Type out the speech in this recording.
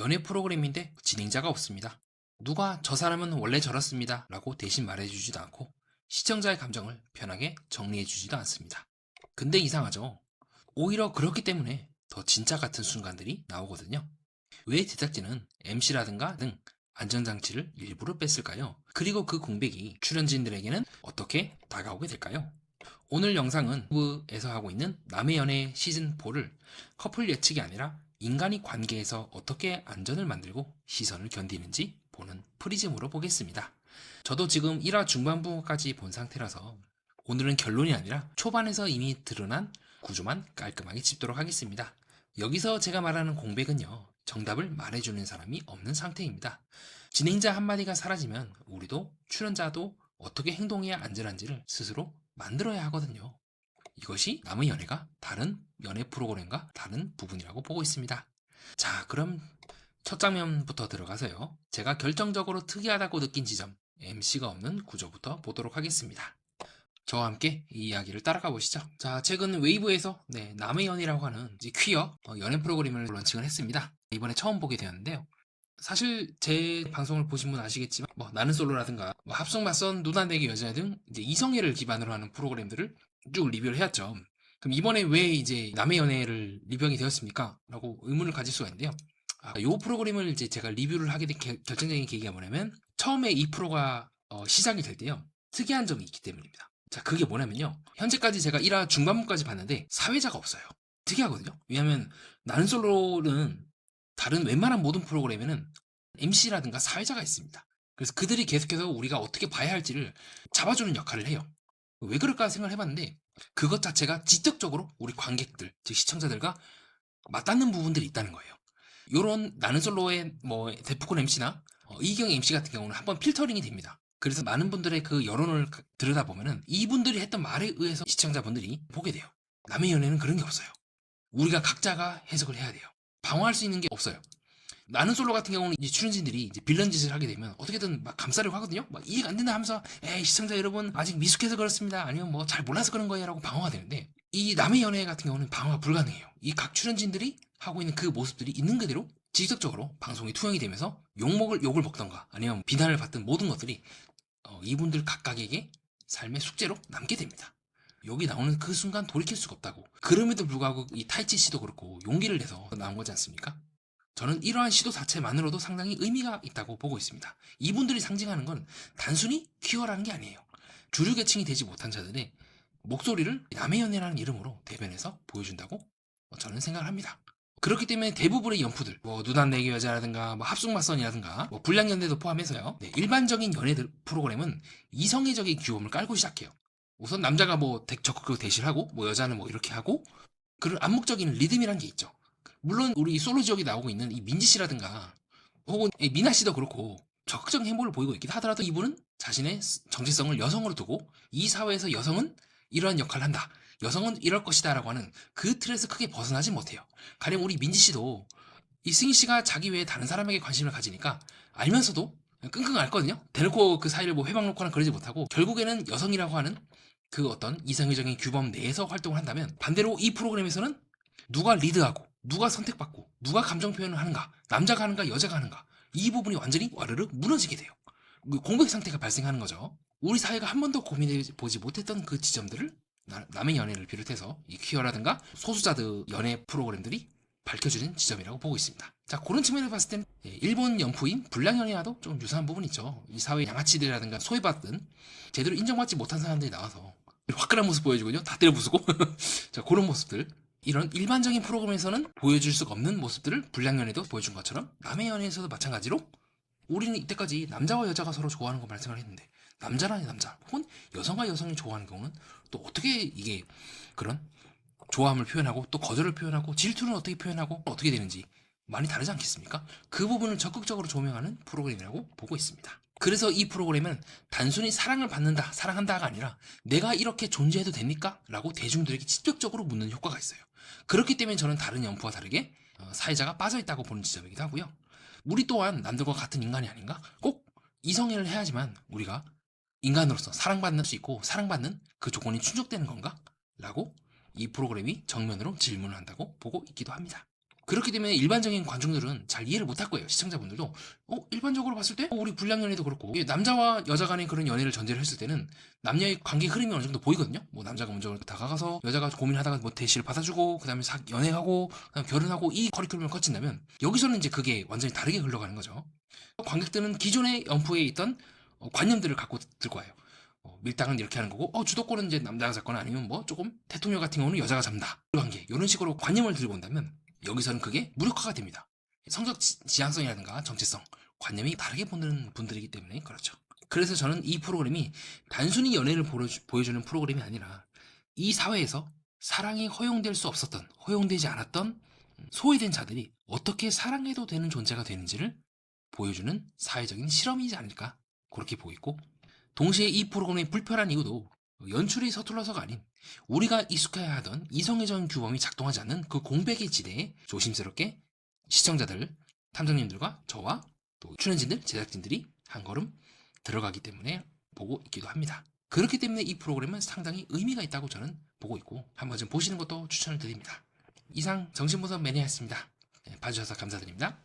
연애 프로그램인데 진행자가 없습니다. 누가 저 사람은 원래 저렇습니다 라고 대신 말해주지도 않고 시청자의 감정을 편하게 정리해주지도 않습니다. 근데 이상하죠? 오히려 그렇기 때문에 더 진짜 같은 순간들이 나오거든요. 왜 제작진은 MC라든가 등 안전장치를 일부러 뺐을까요? 그리고 그 공백이 출연진들에게는 어떻게 다가오게 될까요? 오늘 영상은 유튜브에서 하고 있는 남의 연애 시즌4를 커플 예측이 아니라 인간이 관계에서 어떻게 안전을 만들고 시선을 견디는지 보는 프리즘으로 보겠습니다. 저도 지금 1화 중반부까지 본 상태라서 오늘은 결론이 아니라 초반에서 이미 드러난 구조만 깔끔하게 짚도록 하겠습니다. 여기서 제가 말하는 공백은요, 정답을 말해주는 사람이 없는 상태입니다. 진행자 한마디가 사라지면 우리도 출연자도 어떻게 행동해야 안전한지를 스스로 만들어야 하거든요. 이것이 남의 연애가 다른 연애 프로그램과 다른 부분이라고 보고 있습니다. 자, 그럼 첫 장면부터 들어가서요. 제가 결정적으로 특이하다고 느낀 지점, MC가 없는 구조부터 보도록 하겠습니다. 저와 함께 이 이야기를 따라가 보시죠. 자, 최근 웨이브에서 남의 연애라고 하는 이제 퀴어 연애 프로그램을 런칭을 했습니다. 이번에 처음 보게 되었는데요. 사실 제 방송을 보신 분 아시겠지만 나는 솔로라든가 합성 맞선 누나 내기 여자 등 이제 이성애를 기반으로 하는 프로그램들을 쭉 리뷰를 해왔죠. 그럼 이번에 왜 이제 남의 연애를 리뷰하게 되었습니까? 라고 의문을 가질 수가 있는데요. 이 프로그램을 이제 제가 리뷰를 하게 된 결정적인 계기가 뭐냐면 처음에 이 프로가 시작이 될 때요. 특이한 점이 있기 때문입니다. 자, 그게 뭐냐면요. 현재까지 제가 1화 중반부까지 봤는데 사회자가 없어요. 특이하거든요. 왜냐면 나는 솔로는 다른 웬만한 모든 프로그램에는 MC라든가 사회자가 있습니다. 그래서 그들이 계속해서 우리가 어떻게 봐야 할지를 잡아주는 역할을 해요. 왜 그럴까 생각을 해봤는데 그것 자체가 직접적으로 우리 관객들, 즉 시청자들과 맞닿는 부분들이 있다는 거예요. 요런 나는 솔로의 데프콘 MC나 이경 MC 같은 경우는 한번 필터링이 됩니다. 그래서 많은 분들의 그 여론을 들여다보면은 이분들이 했던 말에 의해서 시청자분들이 보게 돼요. 남의 연애는 그런 게 없어요. 우리가 각자가 해석을 해야 돼요. 방어할 수 있는 게 없어요. 나는 솔로 같은 경우는 이제 출연진들이 이제 빌런 짓을 하게 되면 어떻게든 막 감싸려고 하거든요. 막 이해가 안 된다 하면서 에이 시청자 여러분 아직 미숙해서 그렇습니다. 아니면 뭐 잘 몰라서 그런 거예요 라고 방어가 되는데 이 남의 연애 같은 경우는 방어가 불가능해요. 이 각 출연진들이 하고 있는 그 모습들이 있는 그대로 지속적으로 방송이 투영이 되면서 욕을 먹던가 아니면 비난을 받던 모든 것들이 이분들 각각에게 삶의 숙제로 남게 됩니다. 여기 나오는 그 순간 돌이킬 수가 없다고. 그럼에도 불구하고 이 타이치 씨도 그렇고 용기를 내서 나온 거지 않습니까? 저는 이러한 시도 자체만으로도 상당히 의미가 있다고 보고 있습니다. 이분들이 상징하는 건 단순히 퀴어라는 게 아니에요. 주류 계층이 되지 못한 자들의 목소리를 남의 연애라는 이름으로 대변해서 보여준다고 저는 생각을 합니다. 그렇기 때문에 대부분의 연프들, 누난 내기 여자라든가 합숙맞선이라든가 불량연애도 포함해서요. 일반적인 연애들 프로그램은 이성애적인 규범을 깔고 시작해요. 우선 남자가 적극적으로 대시를 하고 여자는 이렇게 하고 그런 암묵적인 리듬이란 게 있죠. 물론 우리 솔로 지역에 나오고 있는 이 민지 씨라든가 혹은 미나 씨도 그렇고 적극적인 행보를 보이고 있긴 하더라도 이분은 자신의 정체성을 여성으로 두고 이 사회에서 여성은 이러한 역할을 한다. 여성은 이럴 것이다 라고 하는 그 틀에서 크게 벗어나지 못해요. 가령 우리 민지 씨도 이 승희 씨가 자기 외에 다른 사람에게 관심을 가지니까 알면서도 끙끙 앓거든요. 대놓고 그 사이를 회방 놓거나 그러지 못하고 결국에는 여성이라고 하는 그 어떤 이상의적인 규범 내에서 활동을 한다면 반대로 이 프로그램에서는 누가 리드하고 누가 선택받고 누가 감정 표현을 하는가 남자가 하는가 여자가 하는가 이 부분이 완전히 와르르 무너지게 돼요. 공백 상태가 발생하는 거죠. 우리 사회가 한 번도 고민해보지 못했던 그 지점들을 남의 연애를 비롯해서 이 퀴어라든가 소수자들 연애 프로그램들이 밝혀주는 지점이라고 보고 있습니다. 자, 그런 측면에서 봤을 땐 일본 연프인 불량연애와도 좀 유사한 부분이 있죠. 이 사회 양아치들이라든가 소외받든 제대로 인정받지 못한 사람들이 나와서 화끈한 모습 보여주거든요. 다 때려 부수고 자, 그런 모습들 이런 일반적인 프로그램에서는 보여줄 수가 없는 모습들을 불량연애도 보여준 것처럼 남의 연애에서도 마찬가지로 우리는 이때까지 남자와 여자가 서로 좋아하는 거 말씀을 했는데 남자랑 남자 혹은 여성과 여성이 좋아하는 경우는 또 어떻게 이게 그런 좋아함을 표현하고 또 거절을 표현하고 질투는 어떻게 표현하고 어떻게 되는지 많이 다르지 않겠습니까? 그 부분을 적극적으로 조명하는 프로그램이라고 보고 있습니다. 그래서 이 프로그램은 단순히 사랑을 받는다, 사랑한다가 아니라 내가 이렇게 존재해도 됩니까? 라고 대중들에게 직접적으로 묻는 효과가 있어요. 그렇기 때문에 저는 다른 연프와 다르게 사회자가 빠져있다고 보는 지점이기도 하고요. 우리 또한 남들과 같은 인간이 아닌가? 꼭 이성애를 해야지만 우리가 인간으로서 사랑받는 수 있고 사랑받는 그 조건이 충족되는 건가? 라고 이 프로그램이 정면으로 질문을 한다고 보고 있기도 합니다. 그렇기 때문에 일반적인 관중들은 잘 이해를 못할 거예요. 시청자분들도 일반적으로 봤을 때 우리 불량 연애도 그렇고 남자와 여자 간의 그런 연애를 전제를 했을 때는 남녀의 관계 흐름이 어느 정도 보이거든요. 뭐 남자가 먼저 다가가서 여자가 고민하다가 뭐 대시를 받아주고 그다음에 연애하고 그다음 결혼하고 이 커리큘럼을 거친다면 여기서는 이제 그게 완전히 다르게 흘러가는 거죠. 관객들은 기존의 연프에 있던 관념들을 갖고 들 거예요. 밀당은 이렇게 하는 거고 주도권은 이제 남자가 잡거나 아니면 뭐 조금 대통령 같은 경우는 여자가 잡는다 관계 이런 식으로 관념을 들고 온다면 여기서는 그게 무력화가 됩니다. 성적 지향성이라든가 정체성 관념이 다르게 보는 분들이기 때문에 그렇죠. 그래서 저는 이 프로그램이 단순히 연애를 보여주는 프로그램이 아니라 이 사회에서 사랑이 허용될 수 없었던 허용되지 않았던 소외된 자들이 어떻게 사랑해도 되는 존재가 되는지를 보여주는 사회적인 실험이지 않을까 그렇게 보이고, 동시에 이 프로그램의 불편한 이유도 연출이 서툴러서가 아닌 우리가 익숙해야 하던 이성애적 규범이 작동하지 않는 그 공백의 지대에 조심스럽게 시청자들, 탐정님들과 저와 또 출연진들, 제작진들이 한 걸음 들어가기 때문에 보고 있기도 합니다. 그렇기 때문에 이 프로그램은 상당히 의미가 있다고 저는 보고 있고 한번 좀 보시는 것도 추천을 드립니다. 이상 정신보석 매니아였습니다. 봐주셔서 감사드립니다.